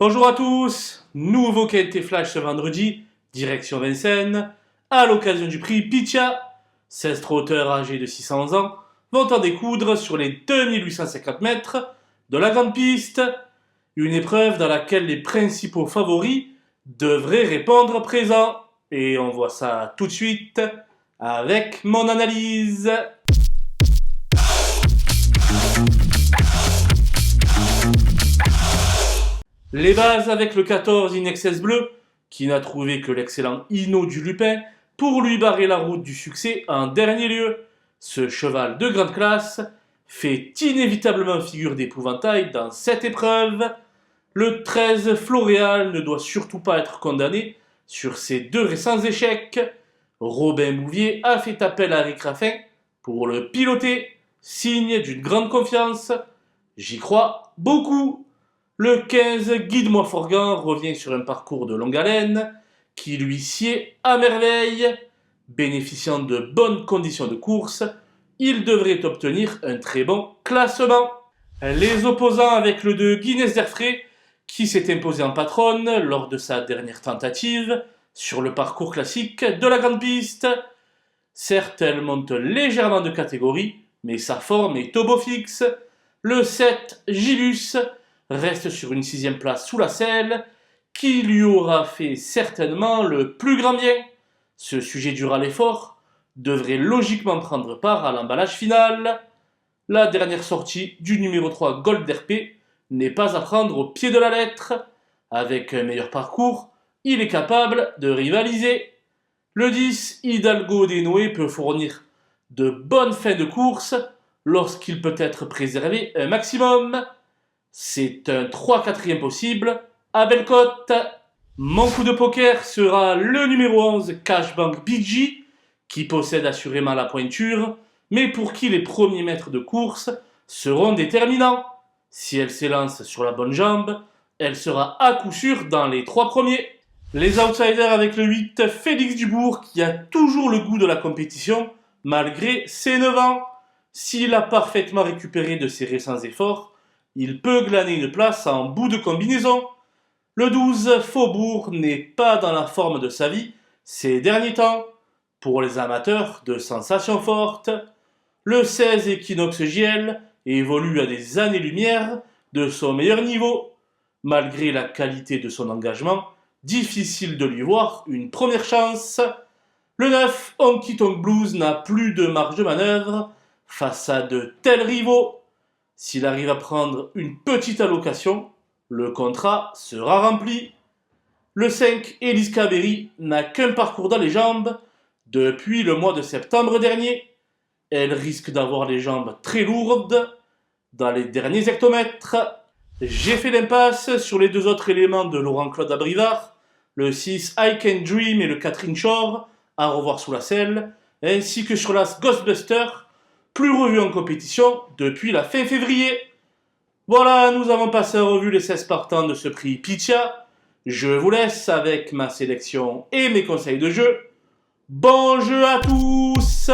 Bonjour à tous, nouveau qualité flash ce vendredi, direction Vincennes, à l'occasion du prix Pitia. 16 trotteurs âgés de 600 ans vont en découdre sur les 2850 mètres de la grande piste, une épreuve dans laquelle les principaux favoris devraient répondre présent. Et on voit ça tout de suite avec mon analyse. Les bases avec le 14 Inexcess Bleu, qui n'a trouvé que l'excellent Hino du Lupin pour lui barrer la route du succès en dernier lieu. Ce cheval de grande classe fait inévitablement figure d'épouvantail dans cette épreuve. Le 13 Floréal ne doit surtout pas être condamné sur ses deux récents échecs. Robin Bouvier a fait appel à Rick Raffin pour le piloter, signe d'une grande confiance. J'y crois beaucoup. Le 15 Guide-moi Forgan revient sur un parcours de longue haleine qui lui sied à merveille. Bénéficiant de bonnes conditions de course, il devrait obtenir un très bon classement. Les opposants avec le 2 Guinness d'Airfray, qui s'est imposé en patronne lors de sa dernière tentative sur le parcours classique de la grande piste. Certes, elle monte légèrement de catégorie, mais sa forme est au beau fixe. Le 7 Gilus reste sur une 6e place sous la selle, qui lui aura fait certainement le plus grand bien. Ce sujet dur à l'effort devrait logiquement prendre part à l'emballage final. La dernière sortie du numéro 3 Gold RP n'est pas à prendre au pied de la lettre. Avec un meilleur parcours, il est capable de rivaliser. Le 10 Hidalgo Denoé peut fournir de bonnes fins de course lorsqu'il peut être préservé un maximum. C'est un 3/4 possible à belle cote. Mon coup de poker sera le numéro 11 Cashbank BG, qui possède assurément la pointure, mais pour qui les premiers mètres de course seront déterminants. Si elle s'élance sur la bonne jambe, elle sera à coup sûr dans les 3 premiers. Les outsiders avec le 8 Félix Dubourg, qui a toujours le goût de la compétition malgré ses 9 ans. S'il a parfaitement récupéré de ses récents efforts, il peut glaner une place en bout de combinaison. Le 12 Faubourg n'est pas dans la forme de sa vie ces derniers temps. Pour les amateurs de sensations fortes, le 16 Equinox JL évolue à des années-lumière de son meilleur niveau. Malgré la qualité de son engagement, difficile de lui voir une première chance. Le 9 Honky Tonk Blues n'a plus de marge de manœuvre face à de tels rivaux. S'il arrive à prendre une petite allocation, le contrat sera rempli. Le 5 Elise Caberi n'a qu'un parcours dans les jambes depuis le mois de septembre dernier. Elle risque d'avoir les jambes très lourdes dans les derniers hectomètres. J'ai fait l'impasse sur les 2 autres éléments de Laurent-Claude Abrivard, le 6 I Can Dream et le 4 Inshore, à revoir sous la selle, ainsi que sur l'As Ghostbuster, plus revu en compétition depuis la fin février. Voilà, nous avons passé en revue les 16 partants de ce prix Pitia. Je vous laisse avec ma sélection et mes conseils de jeu. Bon jeu à tous!